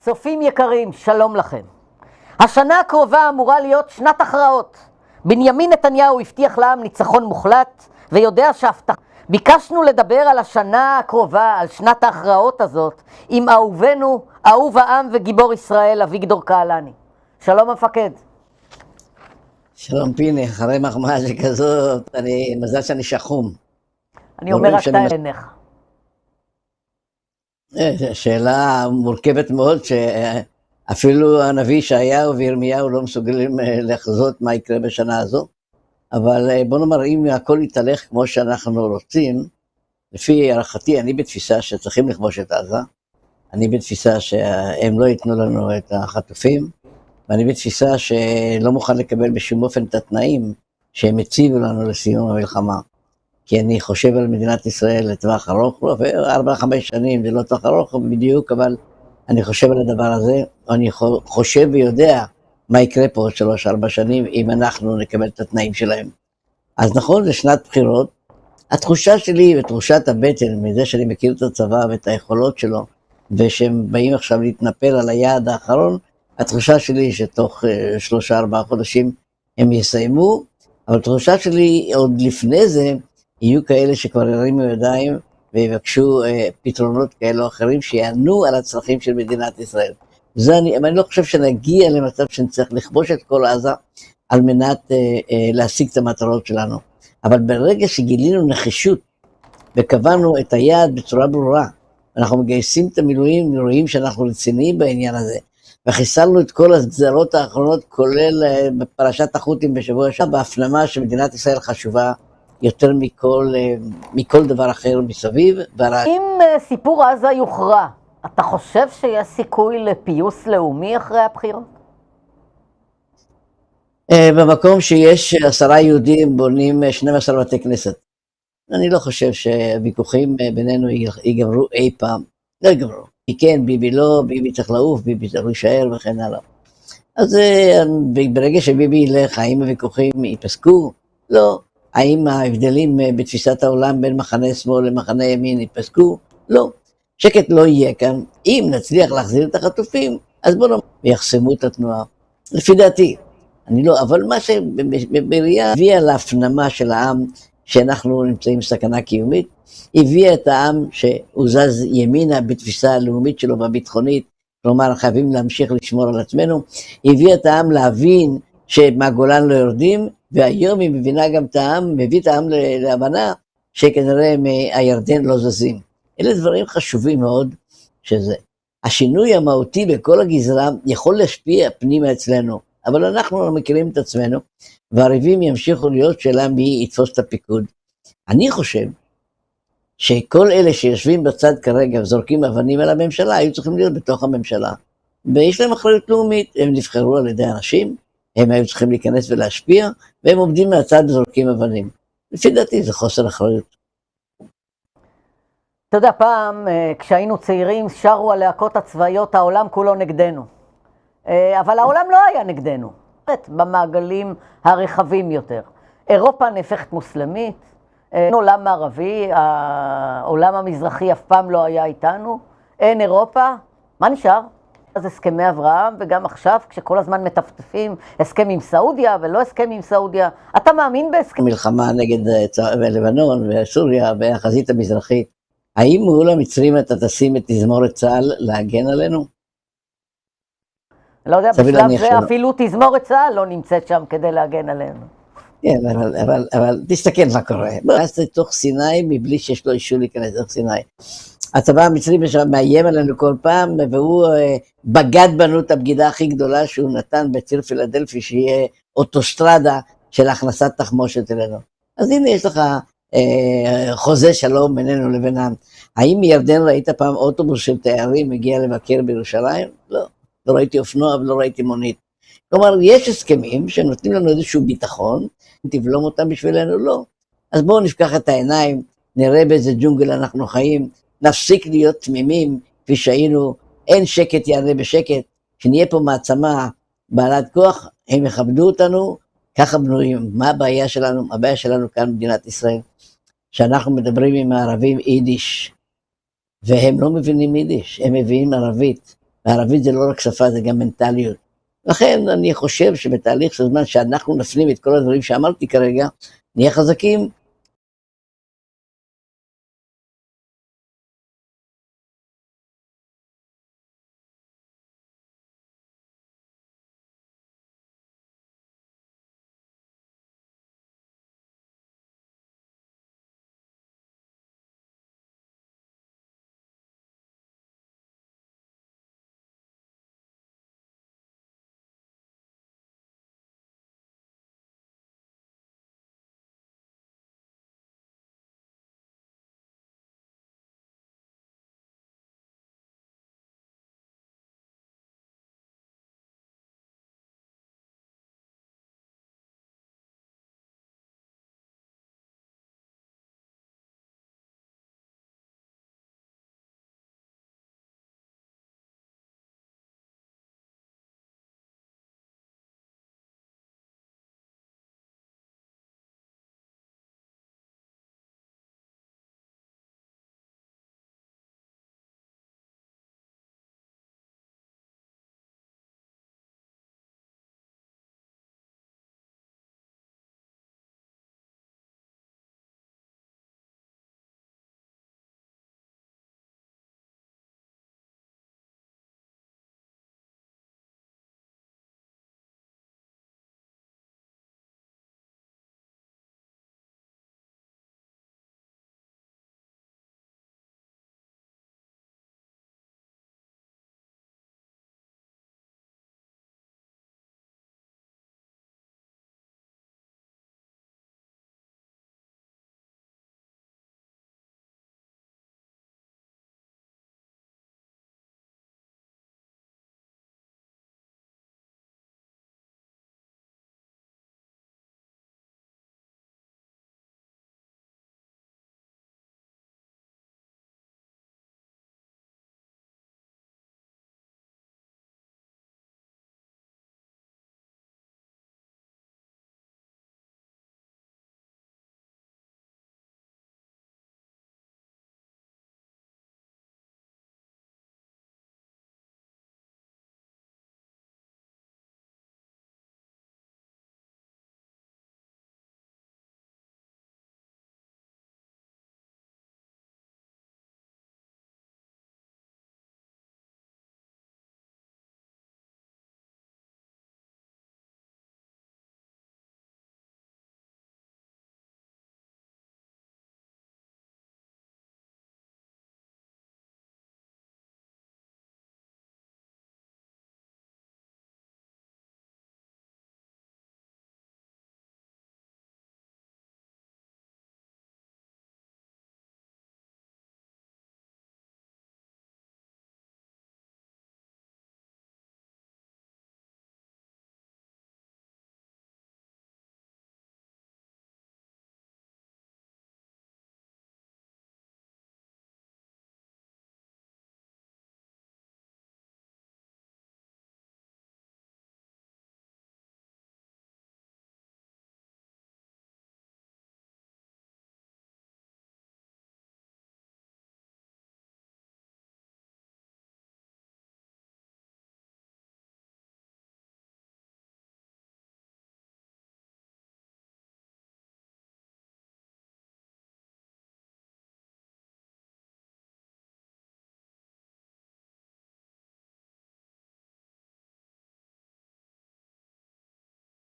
צופים יקרים, שלום לכם. השנה הקרובה אמורה להיות שנת הכרעות. בנימין נתניהו הבטיח לעם ניצחון מוחלט, ויודע שהבטח. ביקשנו לדבר על השנה הקרובה, על שנת ההכרעות הזאת, עם אהובנו, אהוב העם וגיבור ישראל, אביגדור קהלני. שלום המפקד. שלום פיני, אחרי מחמאה שכזאת, מזל שאני שחום. אני אומר אתה עינך. שאלה מורכבת מאוד, שאפילו הנביא ישעיהו וירמיהו לא מסוגלים לחזות מה יקרה בשנה הזו. אבל בוא נאמר, אם הכל יתהלך כמו שאנחנו רוצים, לפי הערכתי, אני בתפיסה שצריכים לכבוש את עזה, אני בתפיסה שהם לא ייתנו לנו את החטופים, ואני בתפיסה שלא מוכן לקבל בשום אופן את התנאים שהם הציבו לנו לסיום המלחמה. כי אני חושב על מדינת ישראל לטווח ארוך, 4-5 שנים זה לא טווח ארוך בדיוק, אבל אני חושב על הדבר הזה, ואני חושב ויודע מה יקרה פה עוד 3-4 שנים, אם אנחנו נקבל את התנאים שלהם. אז נכון, זה שנת בחירות. התחושה שלי ותחושת הבטן, מזה שאני מכיר את הצבא ואת היכולות שלו, ושהם באים עכשיו להתנפל על היעד האחרון, התחושה שלי היא שתוך 3-4 חודשים הם יסיימו, אבל התחושה שלי עוד לפני זה, יהיו כאלה שכבר ירימו ידיים ויבקשו פתרונות כאלה או אחרים שיענו על הצרכים של מדינת ישראל. אני לא חושב שנגיע למצב שנצטרך לכבוש את כל עזה על מנת להשיג את המטרות שלנו. אבל ברגע שגילינו נחישות וקבענו את היעד בצורה ברורה, אנחנו מגייסים את המילואים, רואים שאנחנו רציניים בעניין הזה, וחיסלנו את כל הגזרות האחרונות, כולל בפרשת החות'ים בשבוע שעבר, בהפנמה שמדינת ישראל חשובה יותר מכל דבר אחר מסביב. אם סיפור עזה יוכרע, אתה חושב שיש סיכוי לפיוס לאומי אחרי הבחירות? במקום שיש 10 יהודים בונים 12 בתי כנסת. אני לא חושב שהוויכוחים בינינו ייגמרו אי פעם. לא ייגמרו. כן, ביבי לא, ביבי צריך לעוף, ביבי צריך להישאר וכן הלאה. אז ברגע שביבי ילך, האם הוויכוחים ייפסקו? לא. האם ההבדלים בתפיסת העולם בין מחנה שמאל למחנה ימין ייפסקו? לא. שקט לא יהיה כאן. אם נצליח להחזיר את החטופים, אז בואו יחסמו את התנועה. לפי דעתי. אני לא, אבל מה שבראייה הביאה להפנמה של העם, שאנחנו נמצאים בסכנה קיומית, הביאה את העם שהוא זז ימינה בתפיסה הלאומית שלו והביטחונית, כלומר חייבים להמשיך לשמור על עצמנו, הביאה את העם להבין שמהגולן לא יורדים, והיום היא מבינה גם את העם, מביא את העם להבנה שכנראה מהירדן לא זזים. אלה דברים חשובים מאוד, שזה. השינוי המהותי בכל הגזרה יכול להשפיע פנימה אצלנו, אבל אנחנו לא מכירים את עצמנו, והריבים ימשיכו להיות שאלה מי יתפוס את הפיקוד. אני חושב שכל אלה שיושבים בצד כרגע וזורקים אבנים על הממשלה, היו צריכים להיות בתוך הממשלה. ויש להם אחריות לאומית, הם נבחרו על ידי אנשים, הם היו צריכים להיכנס ולהשפיע, והם עומדים מהצד וזורקים אבנים. לפי דעתי זה חוסר אחריות. אתה יודע, פעם כשהיינו צעירים שרו הלהקות הצבאיות, העולם כולו נגדנו. אבל העולם לא היה נגדנו, במעגלים הרחבים יותר. אירופה נהפכת מוסלמית, עולם מערבי, העולם המזרחי אף פעם לא היה איתנו, אין אירופה, מה נשאר? אז הסכמי אברהם, וגם עכשיו כשכל הזמן מטפטפים הסכם עם סעודיה ולא הסכם עם סעודיה, אתה מאמין בהסכם? מלחמה נגד לבנון וסוריה והחזית המזרחית, האם מול המצרים אתה תשים את תזמורת צה"ל להגן עלינו? לא יודע, בשלב זה אפילו תזמורת צה"ל לא נמצאת שם כדי להגן עלינו. כן, אבל תסתכל מה קורה. נכנס לתוך סיני מבלי שיש לו אישור להיכנס לתוך סיני. הצבא המצרי מאיים עלינו כל פעם, והוא בגד בנו את הבגידה הכי גדולה שהוא נתן בציר פילדלפי, שיהיה אוטוסטרדה של הכנסת תחמושת אלינו. אז הנה יש לך חוזה שלום בינינו לבינם. האם מירדן ראית פעם אוטובוס של תיירים מגיע לבקר בירושלים? לא. לא ראיתי אופנוע ולא ראיתי מונית. כלומר, יש הסכמים שנותנים לנו איזשהו ביטחון, תבלום אותם בשבילנו, לא. אז בואו נפקח את העיניים, נראה באיזה ג'ונגל אנחנו חיים, נפסיק להיות תמימים, כפי שהיינו, אין שקט יענה בשקט, שנהיה פה מעצמה בעלת כוח, הם יכבדו אותנו, ככה בנויים. מה הבעיה שלנו? הבעיה שלנו כאן במדינת ישראל, שאנחנו מדברים עם הערבים יידיש, והם לא מבינים יידיש, הם מבינים ערבית. וערבית זה לא רק שפה, זה גם מנטליות. לכן אני חושב שבתהליך של זמן שאנחנו נפנים את כל הדברים שאמרתי כרגע, נהיה חזקים,